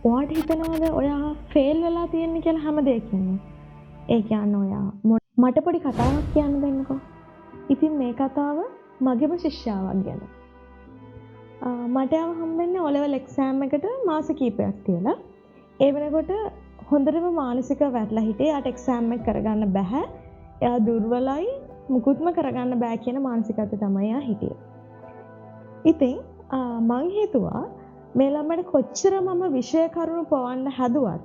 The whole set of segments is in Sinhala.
ඔයාට හිතනවද ඔයා ෆේල් වෙලා තියෙන්නේ කියලා හැම දෙයකින්ම? ඒ කියන්නේ ඔයා මට පොඩි කතාවක් කියන්න දෙන්නකෝ. ඉතින් මේ කතාව මගේම ශිෂ්‍යාවක් ගැන. මට හම්බෙන්නේ O-level exam එකට මාස කිහිපයක් තියලා. ඒ වෙනකොට හොඳටම මානසික වැටලා හිටියේ. යාට exam එක කරගන්න බෑ. එයා දුර්වලයි, මුකුත්ම කරගන්න බෑ කියන මානසිකත්වය තමයි යා හිටියේ. ඉතින් මං හිතුවා මේ ළමයට කොච්චර මම විෂය කරුණු පවන්න හැදුවත්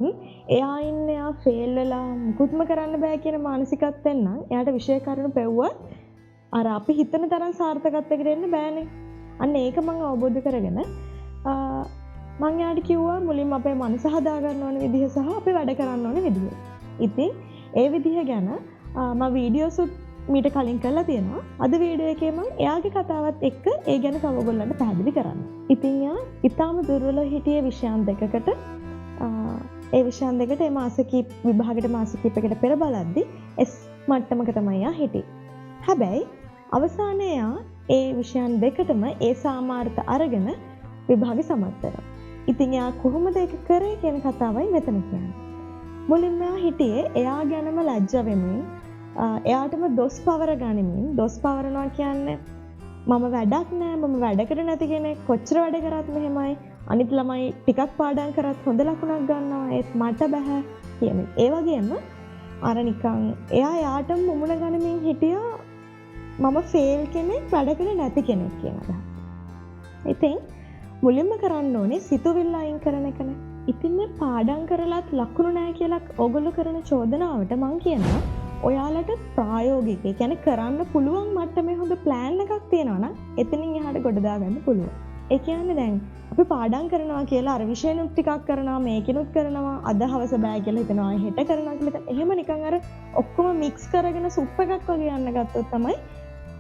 එයා ඉන්නේ එයා ෆේල් වෙලා මුකුත්ම කරන්න බෑ කියන මානසිකත්වෙන් නම් එයාට විෂය කරුණු පෙව්වත් අර අපි හිතන තරම් සාර්ථකත්වයකට එන්න බෑනේ. අන්න ඒක මම අවබෝධ කරගෙන මං එයාට කිව්වා මුලින්ම අපේ මනස හදා ගන්න ඕන විදිහ සහ අපි වැඩ කරන්න ඕන විදිහ. ඉතින් ඒ විදිහ ගැන මම වීඩියෝස් මීට කලින් කරලා තියෙනවා. අද වීඩියෝ එකේ මම එයාගේ කතාවත් එක්ක ඒ ගැන තව ඔයගොල්ලන්ට පැහැදිලි කරන්න. ඉතින් යා ඊටාම දුර්වලව හිටියේ විෂයන් දෙකකට. ඒ විෂයන් දෙකට ඒ මාස කීප විභාගෙට මාස කීපයකට පෙර බලද්දි S මට්ටමක තමයි යා හිටියේ. හැබැයි අවසානයේ යා ඒ විෂයන් දෙකටම ඒ සාමාර්ථ අරගෙන විභාගෙ සමත් වෙනවා. ඉතින් යා කොහොමද ඒක කරේ කියන කතාවයි මෙතන කියන්නේ. මුලින්ම යා හිටියේ එයා ගැනම ලැජ්ජ වෙමින් එයාටම දොස් පවර ගනිමින් දොස් පවරනවා කියන්නේ මම වැඩක් නෑ, මම වැඩකට නැති කෙනෙක්, කොච්චර වැඩ කරත් මෙහෙමයි, අනිත් ළමයි ටිකක් පාඩම් කරත් හොඳ ලකුණක් ගන්නවා, ඒත් මට බෑ කියන්නේ. ඒ වගේම අර නිකන් එයා යාටම මුමුණ ගනිමින් හිටියා මම ෆේල් කෙනෙක්, වැඩකට නැති කෙනෙක් කියන එක. ඉතින් මුලින්ම කරන්න ඕනේ සිතුවිල්ල අයින් කරන එකනේ. ඉතින් මේ පාඩම් කරලත් ලකුණු නෑ කියලා ඕගොල්ලෝ කරන චෝදනාවට මං කියනවා ඔයාලට ප්‍රායෝගික, ඒ කියන්නේ කරන්න පුළුවන් මට්ටමේ හොඳ ප්ලෑන් එකක් තියෙනවා නම් එතනින් එහාට ගොඩ දාගන්න පුළුවන්. ඒ කියන්නේ දැන් අපි පාඩම් කරනවා කියලා අර විෂයනුත් ටිකක් කරනවා, මේකිනුත් කරනවා, අද හවස බෑ කියලා හිතනවා, හෙට කරනවා කියලා එහෙම නිකන් අර ඔක්කොම මික්ස් කරගෙන සුප් එකක් වගේ යන්න ගත්තොත් තමයි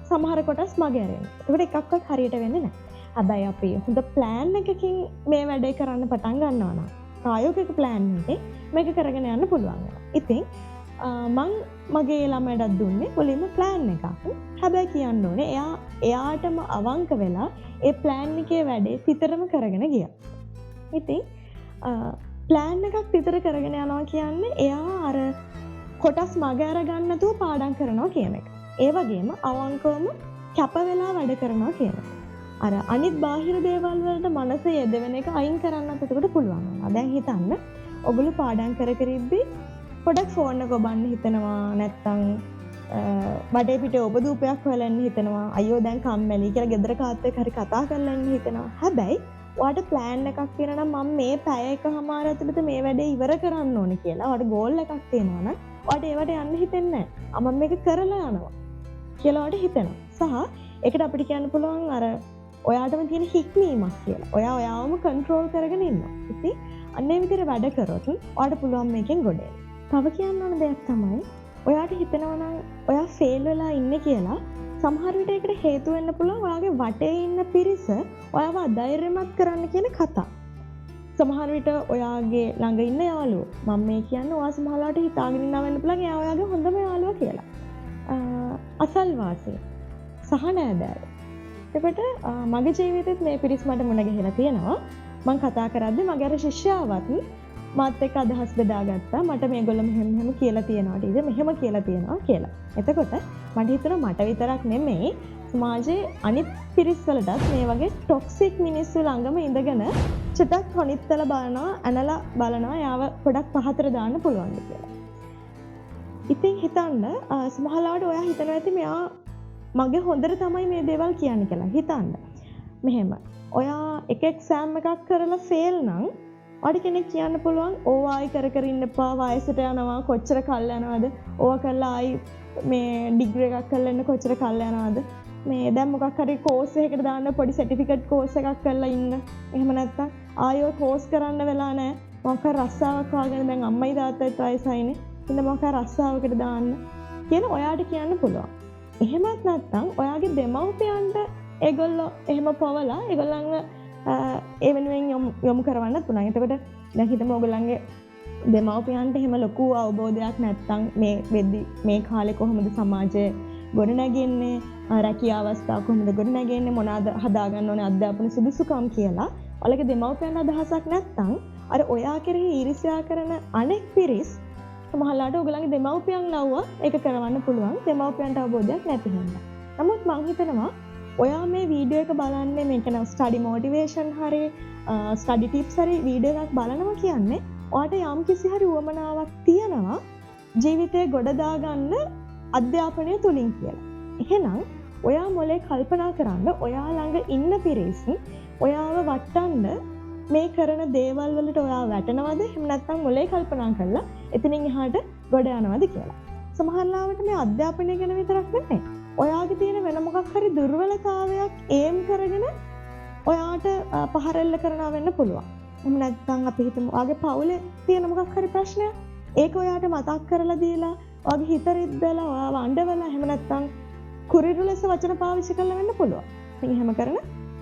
සමහර කොටස් මගේ ඇරෙන්නේ. ඒකට එකක්වත් හරියට වෙන්නේ නැහැ. හැබැයි අපි හොඳ ප්ලෑන් එකකින් මේ වැඩේ කරන්න පටන් ගන්නවා නම් ප්‍රායෝගික ප්ලෑන් එකේ මේක කරගෙන යන්න පුළුවන් වෙනවා. ඉතින් මං මගේ ළමයටත් දුන්නේ මුලින්ම ප්ලෑන් එකක්. හැබැයි කියන්න ඕනේ එයාටම අවංක වෙලා ඒ ප්ලෑන් එකේ වැඩේ තිතරම කරගෙන ගියා. ඉතින් ප්ලෑන් එකක් තිතර කරගෙන යනවා කියන්නේ එයා අර කොටස් මග අර ගන්න නැතුව පාඩම් කරනවා කියන එක. ඒ වගේම අවංකවම කැප වෙලා වැඩ කරනවා කියන එක. අර අනිත් බාහිර දේවල් වලට මනස යෙදවෙන එක අයින් කරන්නත් එතකොට පුළුවන් වෙනවා. දැන් හිතන්න ඔගොල්ලෝ පාඩම් කර කර ඉද්දී පොඩක් ෆෝන් එක ඔබන්න හිතනවා, නැත්තම් බඩේ පිටේ ඔබ දූපයක් හොයලන්න හිතනවා, අයියෝ දැන් කම්මැලි කියලා ගෙදර කාත් එක්ක හරි කතා කරලා ඉන්න හිතනවා. හැබැයි ඔයාට ප්ලෑන් එකක් තියෙනවා නම් මම මේ පැය එකමාර ඇතුළත මේ වැඩේ ඉවර කරන්න ඕනේ කියලා. ඔයාට ගෝල් එකක් තියෙනවා නම් ඔයාට ඒවට යන්න හිතෙන්නේ නැහැ. මම මේක කරලා යනවා කියලා ඔයාට හිතෙනවා. සහ ඒකට අපිට කියන්න පුළුවන් අර ඔයාටම තියෙන හික්මීමක් කියලා. ඔයාවම කන්ට්‍රෝල් කරගෙන ඉන්නවා. ඉතින් අන්න ඒ විදිහට වැඩ කරොත් ඔයාට පුළුවන් මේකෙන් ගොඩ එන්න. තව කියන්න ඕන දෙයක් තමයි ඔයාට හිතෙනවා නම් ඔයා ෆේල් වෙලා ඉන්නේ කියලා සමහර විට ඒකට හේතු වෙන්න පුළුවන් ඔයාගේ වටේ ඉන්න පිරිස ඔයාව අධෛර්යමත් කරන්න කියන කතා. සමහර විට ඔයාගේ ළඟ ඉන්න යාළුවෝ මම මේ කියන්නේ ඔයා සමහරවිට හිතාගෙන ඉන්නවා වෙන්න පුළුවන් එයා ඔයාගේ හොඳම යාළුවා කියලා. අසල්වාසී සහ නෑදෑයෝ. එතකොට මගේ ජීවිතෙත් මේ පිරිස් මට මුණ ගැහිලා තියෙනවා. මම කතා කරද්දි මගේ අර ශිෂ්‍යාවත් මාත් එක්ක අදහස් බෙදාගත්තා. මට මේගොල්ලෝ මෙහෙම කියලා තියෙනවා ටීචර් මෙහෙම කියලා තියෙනවා කියලා. එතකොට මට හිතුණා මට විතරක් නෙමෙයි සමාජයේ අනිත් පිරිස් වලටත් මේ වගේ ටොක්සික් මිනිස්සු ළඟම ඉඳගෙන චටක් හොනිත්තල බලනවා, අනලා බලනවා යාව පොඩක් පහතට දාන්න පුළුවන්ද කියලා. ඉතින් හිතන්න සමහරවිට ඔයා හිතනවා ඇති මෙයා මගේ හොඳට තමයි මේ දේවල් කියන්නේ කියලා. හිතන්න. මෙහෙම. ඔයා එක එක්සෑම් එකක් කරලා ෆේල් නම් ඔයාට කෙනෙක් කියන්න පුළුවන් ඕවා ආයි කර කර ඉන්න එපා, වයසට යනවා, කොච්චර කල් යනවද? ඕවා කරලා ආයි මේ ඩිග්‍රී එකක් කරලා ඉන්න කොච්චර කල් යනවද? මේ දැන් මොකක් හරි කෝස් එකකට දාන්න පොඩි සර්ටිෆිකේට් කෝස් එකක් කරලා ඉන්න. එහෙම නැත්නම් ආයි ඔය කෝස් කරන්න වෙලා නැහැ. මොකක් හරි රස්සාවක් වාගෙන දැන් අම්මයි තාත්තයි වයසයිනේ. ඉතින් මොකක් හරි රස්සාවකට දාන්න කියලා ඔයාට කියන්න පුළුවන්. එහෙමත් නැත්නම් ඔයාගේ දෙමව්පියන්ට ඒගොල්ලෝ එහෙම පවලා ඒගොල්ලන්ව ඒ වෙනුවෙන් යොමු කරවන්න පුළුවන්. එතකොට දැන් හිතමු ඔයගොල්ලන්ගේ දෙමව්පියන්ට එහෙම ලොකු අවබෝධයක් නැත්නම් මේ වෙද්දි මේ කාලේ කොහොමද සමාජය ගොඩනැගෙන්නේ, රැකියාව අවස්ථා කොහොමද ගොඩනැගෙන්නේ, මොනවාද හදාගන්න ඕනේ අධ්‍යාපන සුදුසුකම් කියලා ඔයාලගේ දෙමව්පියන් අදහසක් නැත්නම් අර ඔයා කෙරෙහි ඊර්ෂ්‍යා කරන අනෙක් පිරිස් සමහරවිට ඔයගලගේ දෙමව්පියන් ලව්වා ඒක කරවන්න පුළුවන් දෙමව්පියන්ට අවබෝධයක් නැති හින්දා. නමුත් මම හිතනවා ඔයා මේ වීඩියෝ එක බලන්නේ මේක නම් ස්ටඩි මොටිවේෂන් හරි ස්ටඩි ටිප්ස් හරි වීඩියෝ එකක් බලනවා කියන්නේ ඔයාට යම් කිසි හරි උවමනාවක් තියෙනවා ජීවිතේ ගොඩ දාගන්න අධ්‍යාපනය තුලින් කියලා. එහෙනම් ඔයා මොලේ කල්පනා කරන්න ඔයා ළඟ ඉන්න පිරිස් ඔයාව වටන්න මේ කරන දේවල් වලට ඔයා වැටෙනවද එහෙම නැත්නම් මොලේ කල්පනා කරලා එතනින් එහාට ගොඩ යනවද කියලා. සමහර ලාවට මේ අධ්‍යාපනය ගැන විතරක් නෙමෙයි. ඔයාගේ තියෙන වෙන මොකක් හරි දුර්වලතාවයක් ඒම් කරගෙන ඔයාට පහරෙල්ල කරනවා වෙන්න පුළුවන්. එහෙම නැත්නම් අපි හිතමු ඔයාගේ පවුලේ තියෙන මොකක් හරි ප්‍රශ්නයක් ඒක ඔයාට මතක් කරලා දීලා ඔයාගේ හිත රිද්දලා ඔයාව අඬවලා එහෙම නැත්නම් කුරිරු ලෙස වචන පාවිච්චි කරලා වෙන්න පුළුවන්. ඉතින් එහෙම කරන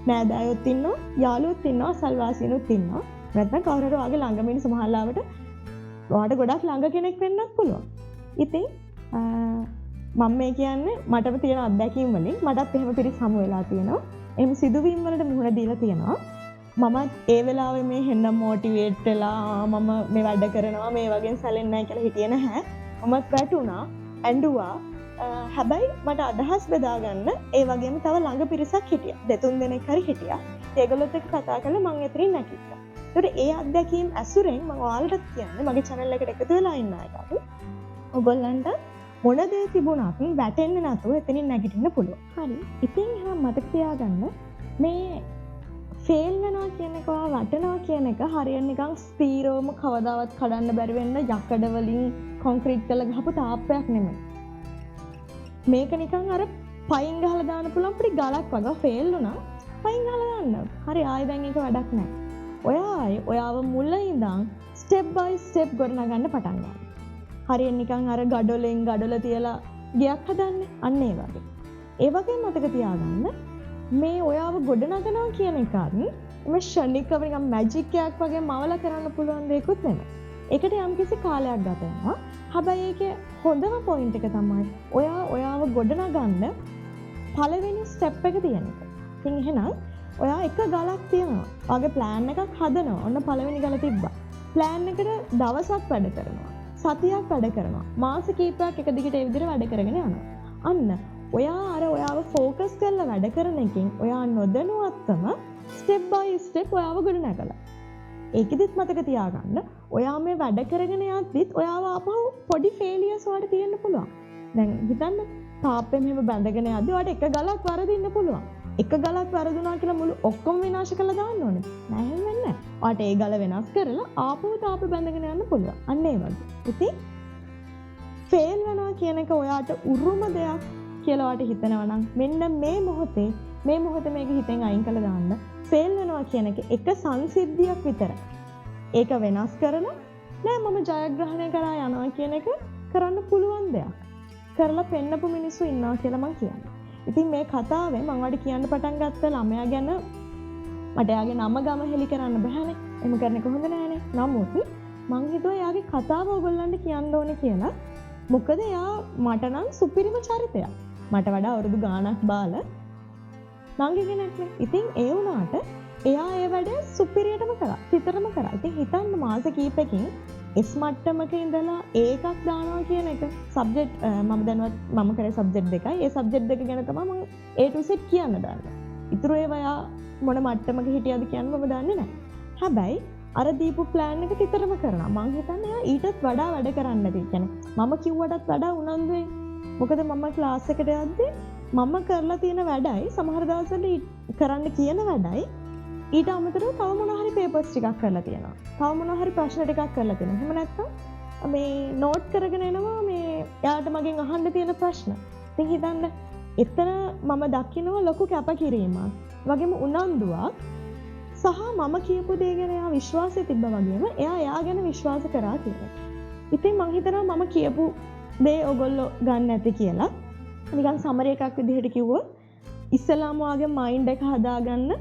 නෑදෑයොත් ඉන්නවා, යාළුවොත් ඉන්නවා, සල්වාසියනුත් ඉන්නවා. නැත්නම් කවුරු හරි ඔයාගේ ළඟම ඉන්න සමහර ලාවට ඔයාට ගොඩක් ළඟ කෙනෙක් වෙන්නත් පුළුවන්. ඉතින් මම මේ කියන්නේ මටම තියෙන අත්දැකීම් වලින් මටත් එහෙම පිරිස් හමු වෙලා තියෙනවා. එහෙම සිදුවීම් වලට මුහුණ දීලා තියෙනවා. මමත් ඒ වෙලාවේ මේ හෙන්න මොටිවේට් වෙලා මම මේ වැඩ කරනවා මේ වගේ සැලෙන්නේ නැහැ කියලා හිටියේ නැහැ. මමත් වැටුණා, ඇඬුවා. හැබැයි මට අදහස් බෙදාගන්න ඒ වගේම තව ළඟ පිරිසක් හිටියා. දෙතුන් දෙනෙක් හරි හිටියා. ඒගොල්ලොත් එක්ක කතා කරලා මම එතනින් නැගිට්ටා. ඒකට ඒ අත්දැකීම් ඇසුරෙන් මම ඔයාලට කියන්නේ මගේ channel එකට එකතු වෙලා ඉන්න අයට ඔයගොල්ලන්ට මොන දේ තිබුණත් වැටෙන්නේ නැතුව එතනින් නැගිටින්න පුළුවන්. හරි. ඉතින් එහෙනම් මතක තියාගන්න මේ ෆේල් වෙනවා කියන එක වටනවා කියන එක හරියට නිකන් ස්ථීරවම කවදාවත් කඩන්න බැරි වෙන්න යකඩ වලින් කොන්ක්‍රීට් කරලා ගහපු තාප්පයක් නෙමෙයි. මේක නිකන් අර පයින් ගහලා දාන්න පුළුවන් පොඩි ගලක් වගේ ෆේල් වුණා පයින් ගහලා දාන්න. හරි ආයෙ දැන් ඒක වැඩක් නැහැ. ඔයාව මුල ඉඳන් ස්ටෙප් බයි ස්ටෙප් ගොඩනගන්න පටන් ගන්න. හරියට නිකන් අර ගඩොල තියලා ගියක් හදන්නේ අන්න ඒ වගේ. ඒ වගේ මතක තියාගන්න මේ ඔයාව ගොඩනගනවා කියන එකත් මේ ෂණිකව නිකන් මැජික් එකක් වගේ මවලා කරන්න පුළුවන් දෙයක්වත් නෙමෙයි. ඒකට යම්කිසි කාලයක් ගත වෙනවා. හැබැයි ඒකේ හොඳම පොයින්ට් එක තමයි ඔයාව ගොඩනගන්න පළවෙනි ස්ටෙප් එක තියෙන එක. ඉතින් එහෙනම් ඔයා එක ගලක් තියනවා. ඔයාගේ ප්ලෑන් එකක් හදනවා. ඔන්න පළවෙනි ගල තිබ්බා. ප්ලෑන් එකට දවසක් වැඩ කරනවා. සතියක් වැඩ කරනවා. මාස කිහිපයක් එක දිගට ඒ විදිහට වැඩ කරගෙන යනවා. අන්න ඔයාව ෆෝකස් කරලා වැඩ කරන එකෙන් ඔයා නොදැනුවත්වම ස්ටෙප් බයි ස්ටෙප් ඔයාව ගොඩනගලා. ඒකෙදිත් මතක තියාගන්න ඔයා මේ වැඩ කරගෙන යද්දිත් ඔයාව ආපහු පොඩි ෆේලියර්ස් වලට තියෙන්න පුළුවන්. දැන් හිතන්න තාප්පෙම මෙහෙම බැඳගෙන යද්දි ඔයාට එක ගලක් වරදින්න පුළුවන්. එක ගලක් වරදුනා කියලා මුළු ඔක්කොම විනාශ කරලා දාන්න ඕනේ. නෑ එහෙම වෙන්නේ නෑ. ඔයාට ඒ ගල වෙනස් කරලා ආපහු තාප්පෙ බැඳගෙන යන්න පුළුවන්. අන්න ඒ වගේ. ඉතින් ෆේල් වෙනවා කියන එක ඔයාට උරුම දෙයක් කියලා ඔයාට හිතනවා නම් මෙන්න මේ මොහොතේ මේක හිතෙන් අයින් කරලා දාන්න. ෆේල් වෙනවා කියන එක සංසිද්ධියක් විතරයි. ඒක වෙනස් කරලා නෑ මම ජයග්‍රහණය කරා යනවා කියන එක කරන්න පුළුවන් දෙයක්. කරලා පෙන්නපු මිනිස්සු ඉන්නවා කියලා මම කියන්නේ. ඉතින් මේ කතාවේ මම ඔයාලට කියන්න පටන් ගත්ත ළමයා ගැන මට එයාගේ නම ගම හෙලි කරන්න බෑනේ. එහෙම කරන එක හොඳ නෑනේ. නමුත් මං හිතුවා එයාගේ කතාව ඔයගොල්ලන්ට කියන්න ඕනේ කියලා. මොකද එයා මට නම් සුපිරිම චරිතයක්. මට වඩා අවුරුදු ගාණක් බාලා නංගි කෙනෙක් නේ. ඉතින් ඒ වුණාට එයා ඒ වැඩේ සුපිරියටම කරා. හිතරම කරා. ඉතින් හිතන්න මාස කීපකින් S මට්ටමක ඉඳලා ඒකක් දානවා කියන එක සබ්ජෙක්ට් මම කරේ සබ්ජෙක්ට් දෙකයි. ඒ සබ්ජෙක්ට් දෙක ගැන තමයි මම A to Z කියන්න දාන්නේ. ඊටු ඒවා යා මොන මට්ටමක හිටියද කියන්න මම දන්නේ නැහැ. හැබැයි අර දීපු ප්ලෑන් එක විතරම කරනවා. මං හිතන්නේ එයා ඊටත් වඩා වැඩ කරන්න ඇති. කියන්නේ මම කිව්වටත් වඩා උනන්දුවෙන්. මොකද මම ක්ලාස් එකට යද්දී මම කරලා තියෙන වැඩයි සමහර දවස්වල කරන්න කියන වැඩයි ඊට අමතරව තව මොනවා හරි පේපර්ස් ටිකක් කරලා තියෙනවා. තව මොනවා හරි ප්‍රශ්න ටිකක් කරලා තියෙනවා. එහෙම නැත්නම් මේ නෝට් කරගෙන එනවා මේ එයාට මගෙන් අහන්න තියෙන ප්‍රශ්න. ඉතින් හිතන්න එතන මම දකිනවා ලොකු කැපකිරීමක්. වගේම උනන්දුවක් සහ මම කියපු දේ ගැන එයා විශ්වාසය තිබ්බා වගේම එයා ගැන විශ්වාස කරා කියලා. ඉතින් මං හිතනවා මම කියපු දේ ඔයගොල්ලෝ ගන්න නැති කියලා. නිකන් සමරි එකක් විදිහට කිව්වොත් ඉස්සලාම වාගේ මයින්ඩ් එක හදාගන්න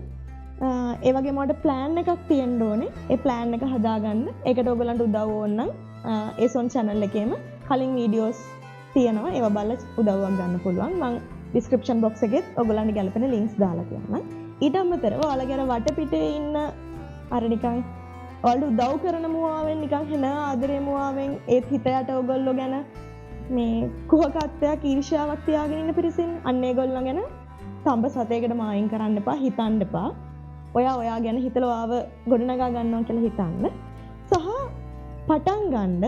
ඒ වගේම මට ප්ලෑන් එකක් තියෙන්න ඕනේ. ඒ ප්ලෑන් එක හදාගන්න. ඒකට ඔයගලන්ට උදව් ඕන නම් ඒසොන් channel එකේම කලින් වීඩියෝස් තියෙනවා. ඒවා බලලා උදව්වක් ගන්න පුළුවන්. මම description box එකෙත් ඔයගලන්ට ගැලපෙන links දාලා තියෙනවා. ඊට අමතරව ඔයාලගේ අර වටපිටේ ඉන්න අර නිකන් ඔයාලට උදව් කරන මුවාවෙන් නිකන් හෙන ආදරේ මුවාවෙන් ඒත් හිතයට ඔයගොල්ලෝ ගැන මේ කුහකත්වයක් ඊර්ෂ්‍යාවක් තියාගෙන ඉන්න පිරිසින් අන්න ඒගොල්ලෝ ගැන තඹ සතේකට මායින් කරන්න එපා හිතන්න එපා. ඔයා ගැන හිතලා ආව ගොඩනගා ගන්නවා කියලා හිතන්න. සහ පටන් ගන්න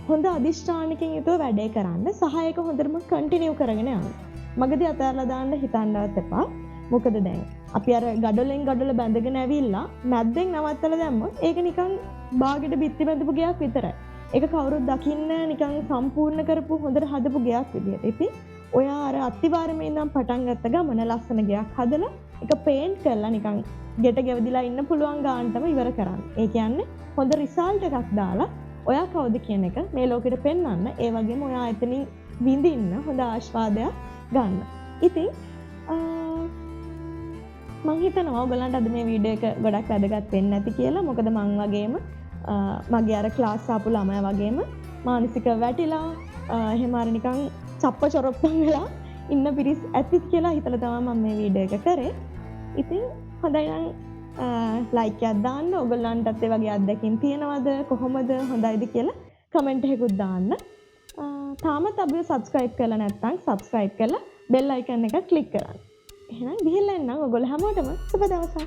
හොඳ අදිෂ්ඨානකින් යුතුව වැඩේ කරන්න සහ ඒක හොඳටම කන්ටිනියු කරගෙන යන්න. මගදී අතහැරලා දාන්න හිතන්නවත් එපා. මොකද දැන් අපි අර ගඩොලෙන් ගඩොල බැඳගෙන ඇවිල්ලා මැද්දෙන් නවත්තලා දැම්මොත් ඒක නිකන් බාගෙට බිත්ති බැඳපු ගයක් විතරයි. ඒක කවුරුත් දකින්න නිකන් සම්පූර්ණ කරපු හොඳට හදපු ගයක් විදියට. ඉතින් ඔයා අර අත්තිවාරමේ ඉඳන් පටන් ගත්ත ගමන ලස්සන ගයක් හදලා ඒක පේන්ට් කරලා නිකන් ගෙට ගෙවදිලා ඉන්න පුළුවන් ගානටම ඉවර කරන්න. ඒ කියන්නේ හොඳ රිසල්ට් එකක් දාලා ඔයා කවුද කියන එක මේ ලෝකෙට පෙන්වන්න. ඒ වගේම ඔයා එතනින් විඳින්න හොඳ ආස්වාදයක් ගන්න. ඉතින් මං හිතනවා ඔයගලන්ට අද මේ වීඩියෝ එක ගොඩක් වැදගත් වෙන්න ඇති කියලා. මොකද මං වගේම මගේ අර ක්ලාස් ආපු ළමයා වගේම මානසික වැටිලා එහෙම අර නිකන් චප්ප චොරොප්පන් වෙලා ඉන්න පිරිස් ඇතිත් කියලා හිතලා තමයි මම මේ වීඩියෝ එක කරේ. ඉතින් හොඳයි නම් ලයික් එකක් දාන්න. ඔයගලන්ටත් ඒ වගේ අත්දැකීම් තියෙනවද කොහොමද හොඳයිද කියලා කමෙන්ට් එකකුත් දාන්න. තාමත් අපිව සබ්ස්ක්‍රයිබ් කරලා නැත්නම් සබ්ස්ක්‍රයිබ් කරලා බෙල් අයිකන් එක ක්ලික් කරන්න. එහෙනම් ගිහිල්ලා එන්නම් ඔයගොල්ලෝ හැමෝටම සුබ දවසක්.